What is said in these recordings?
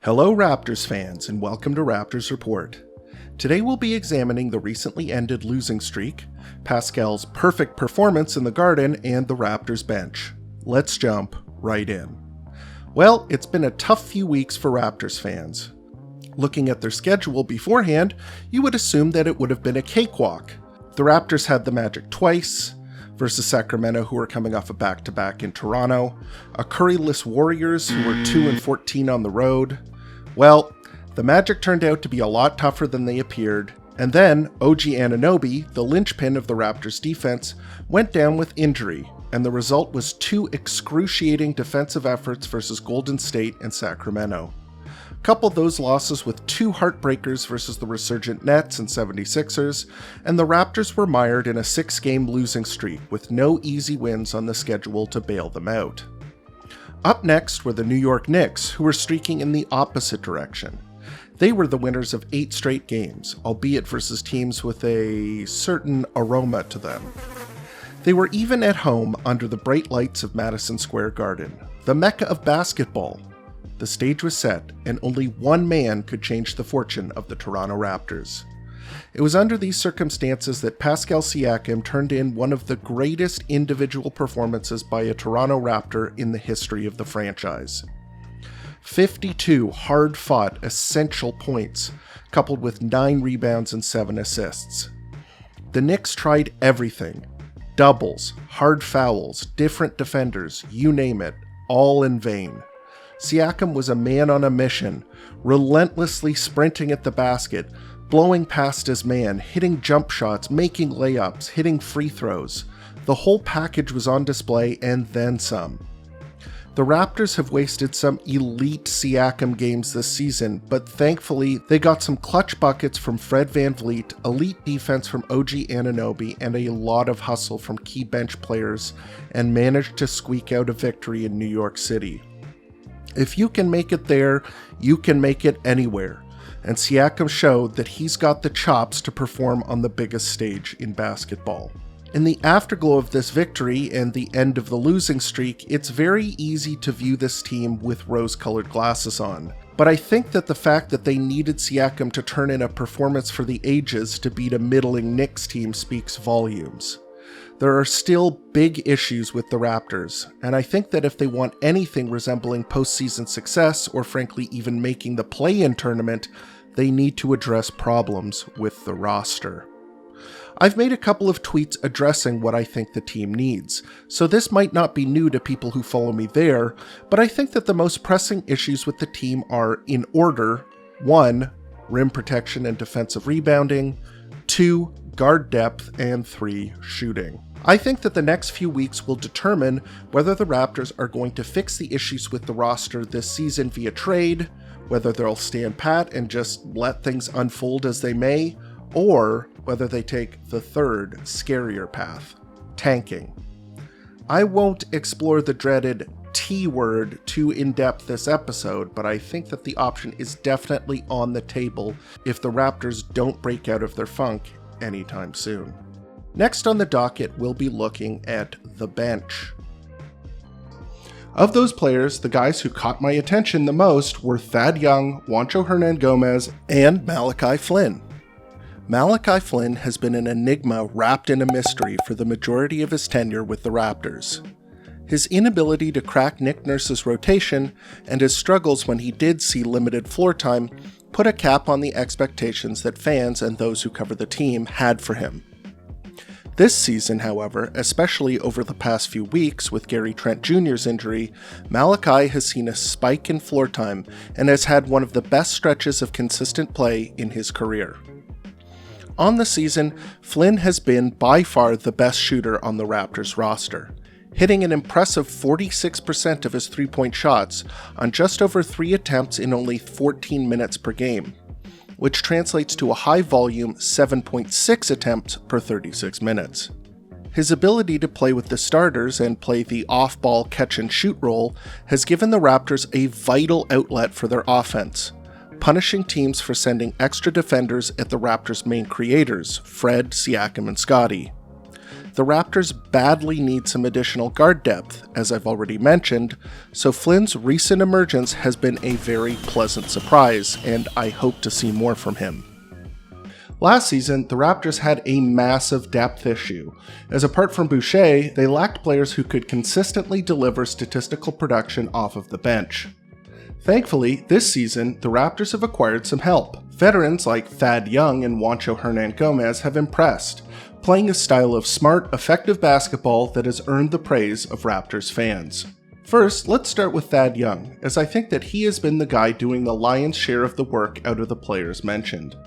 Hello Raptors fans, and welcome to Raptors Report. Today we'll be examining the recently ended losing streak, Pascal's perfect performance in the Garden, and the Raptors bench. Let's jump right in. Well, it's been a tough few weeks for Raptors fans. Looking at their schedule beforehand, you would assume that it would have been a cakewalk. The Raptors had the Magic twice, versus Sacramento, who are coming off a back-to-back in Toronto, a Curryless Warriors, who were 2-14 on the road. Well, the Magic turned out to be a lot tougher than they appeared, and then OG Anunoby, the linchpin of the Raptors defense, went down with injury, and the result was two excruciating defensive efforts versus Golden State and Sacramento. Couple those losses with two heartbreakers versus the resurgent Nets and 76ers, and the Raptors were mired in a 6-game losing streak with no easy wins on the schedule to bail them out. Up next were the New York Knicks, who were streaking in the opposite direction. They were the winners of 8 straight games, albeit versus teams with a certain aroma to them. They were even at home under the bright lights of Madison Square Garden, the mecca of basketball. The stage was set, and only one man could change the fortune of the Toronto Raptors. It was under these circumstances that Pascal Siakam turned in one of the greatest individual performances by a Toronto Raptor in the history of the franchise. 52 hard-fought, essential points, coupled with 9 rebounds and 7 assists. The Knicks tried everything. Doubles, hard fouls, different defenders, you name it, all in vain. Siakam was a man on a mission, relentlessly sprinting at the basket, blowing past his man, hitting jump shots, making layups, hitting free throws. The whole package was on display and then some. The Raptors have wasted some elite Siakam games this season, but thankfully they got some clutch buckets from Fred VanVleet, elite defense from OG Anunoby, and a lot of hustle from key bench players, and managed to squeak out a victory in New York City. If you can make it there, you can make it anywhere, and Siakam showed that he's got the chops to perform on the biggest stage in basketball. In the afterglow of this victory and the end of the losing streak, it's very easy to view this team with rose-colored glasses on. But I think that the fact that they needed Siakam to turn in a performance for the ages to beat a middling Knicks team speaks volumes. There are still big issues with the Raptors, and I think that if they want anything resembling postseason success, or frankly even making the play-in tournament, they need to address problems with the roster. I've made a couple of tweets addressing what I think the team needs, so this might not be new to people who follow me there, but I think that the most pressing issues with the team are, in order: 1. Rim protection and defensive rebounding, 2. Guard depth, and 3. Shooting. I think that the next few weeks will determine whether the Raptors are going to fix the issues with the roster this season via trade, whether they'll stand pat and just let things unfold as they may, or whether they take the third, scarier path, tanking. I won't explore the dreaded T word too in-depth this episode, but I think that the option is definitely on the table if the Raptors don't break out of their funk anytime soon. Next on the docket, we'll be looking at the bench. Of those players, the guys who caught my attention the most were Thad Young, Juancho Hernangomez, and Malachi Flynn. Malachi Flynn has been an enigma wrapped in a mystery for the majority of his tenure with the Raptors. His inability to crack Nick Nurse's rotation, and his struggles when he did see limited floor time, put a cap on the expectations that fans and those who cover the team had for him. This season, however, especially over the past few weeks with Gary Trent Jr.'s injury, Malachi has seen a spike in floor time and has had one of the best stretches of consistent play in his career. On the season, Flynn has been by far the best shooter on the Raptors roster, hitting an impressive 46% of his three-point shots on just over 3 attempts in only 14 minutes per game, which translates to a high-volume 7.6 attempts per 36 minutes. His ability to play with the starters and play the off-ball catch-and-shoot role has given the Raptors a vital outlet for their offense, punishing teams for sending extra defenders at the Raptors' main creators, Fred, Siakam, and Scottie. the Raptors badly need some additional guard depth, as I've already mentioned, so Flynn's recent emergence has been a very pleasant surprise, and I hope to see more from him. Last season, the Raptors had a massive depth issue, as apart from Boucher, they lacked players who could consistently deliver statistical production off of the bench. Thankfully, this season, the Raptors have acquired some help. Veterans like Thad Young and Juancho Hernangomez have impressed, playing a style of smart, effective basketball that has earned the praise of Raptors fans. First, let's start with Thad Young, as I think that he has been the guy doing the lion's share of the work out of the players mentioned.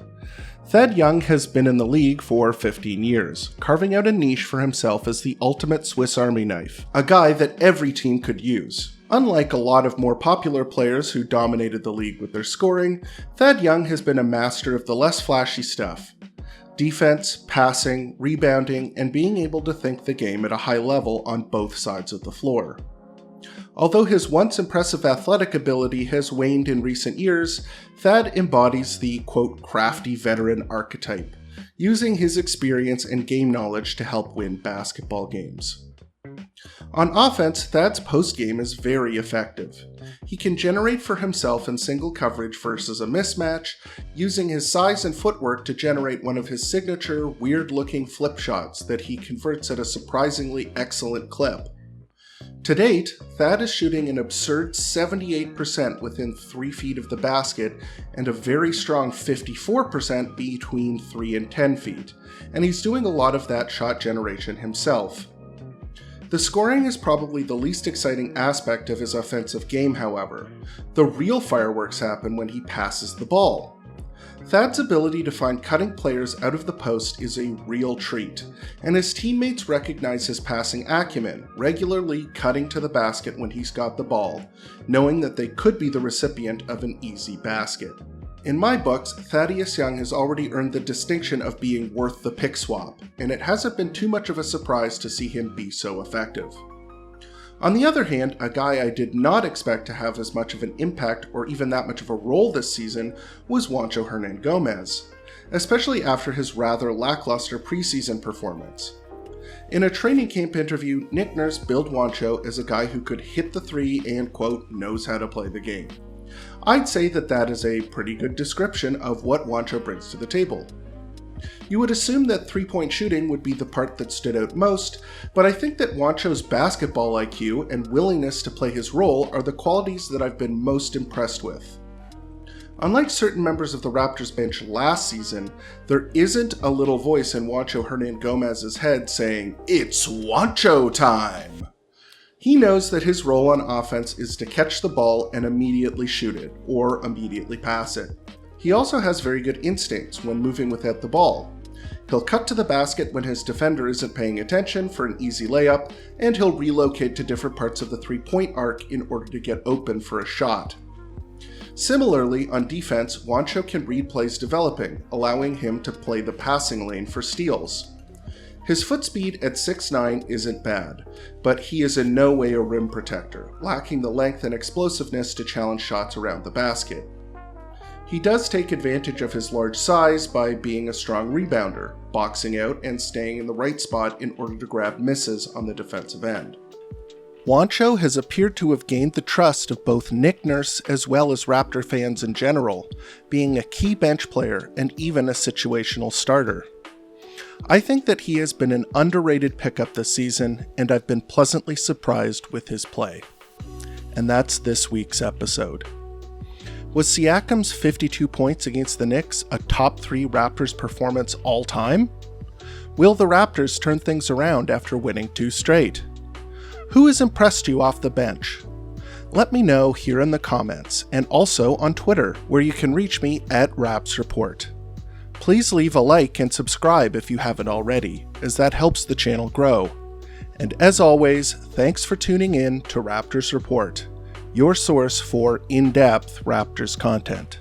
Thad Young has been in the league for 15 years, carving out a niche for himself as the ultimate Swiss Army knife, a guy that every team could use. Unlike a lot of more popular players who dominated the league with their scoring, Thad Young has been a master of the less flashy stuff. Defense, passing, rebounding, and being able to think the game at a high level on both sides of the floor. Although his once impressive athletic ability has waned in recent years, Thad embodies the, quote, crafty veteran archetype, using his experience and game knowledge to help win basketball games. On offense, Thad's post-game is very effective. He can generate for himself in single coverage versus a mismatch, using his size and footwork to generate one of his signature, weird-looking flip shots that he converts at a surprisingly excellent clip. To date, Thad is shooting an absurd 78% within 3 feet of the basket and a very strong 54% between 3 and 10 feet, and he's doing a lot of that shot generation himself. The scoring is probably the least exciting aspect of his offensive game, however. The real fireworks happen when he passes the ball. Thad's ability to find cutting players out of the post is a real treat, and his teammates recognize his passing acumen, regularly cutting to the basket when he's got the ball, knowing that they could be the recipient of an easy basket. In my books, Thaddeus Young has already earned the distinction of being worth the pick swap, and it hasn't been too much of a surprise to see him be so effective. On the other hand, a guy I did not expect to have as much of an impact or even that much of a role this season was Juancho Hernangomez, especially after his rather lackluster preseason performance. In a training camp interview, Nick Nurse billed Juancho as a guy who could hit the three and, quote, knows how to play the game. I'd say that is a pretty good description of what Juancho brings to the table. You would assume that three-point shooting would be the part that stood out most, but I think that Juancho's basketball IQ and willingness to play his role are the qualities that I've been most impressed with. Unlike certain members of the Raptors bench last season, there isn't a little voice in Juancho Hernangomez's head saying, "It's Juancho time!" He knows that his role on offense is to catch the ball and immediately shoot it, or immediately pass it. He also has very good instincts when moving without the ball. He'll cut to the basket when his defender isn't paying attention for an easy layup, and he'll relocate to different parts of the three-point arc in order to get open for a shot. Similarly, on defense, Juancho can read plays developing, allowing him to play the passing lane for steals. His foot speed at 6'9" isn't bad, but he is in no way a rim protector, lacking the length and explosiveness to challenge shots around the basket. He does take advantage of his large size by being a strong rebounder, boxing out and staying in the right spot in order to grab misses on the defensive end. Juancho has appeared to have gained the trust of both Nick Nurse as well as Raptor fans in general, being a key bench player and even a situational starter. I think that he has been an underrated pickup this season, and I've been pleasantly surprised with his play. And that's this week's episode. Was Siakam's 52 points against the Knicks a top 3 Raptors performance all time? Will the Raptors turn things around after winning 2 straight? Who has impressed you off the bench? Let me know here in the comments, and also on Twitter, where you can reach me at RapsReport. Please leave a like and subscribe if you haven't already, as that helps the channel grow. And as always, thanks for tuning in to Raptors Report, your source for in-depth Raptors content.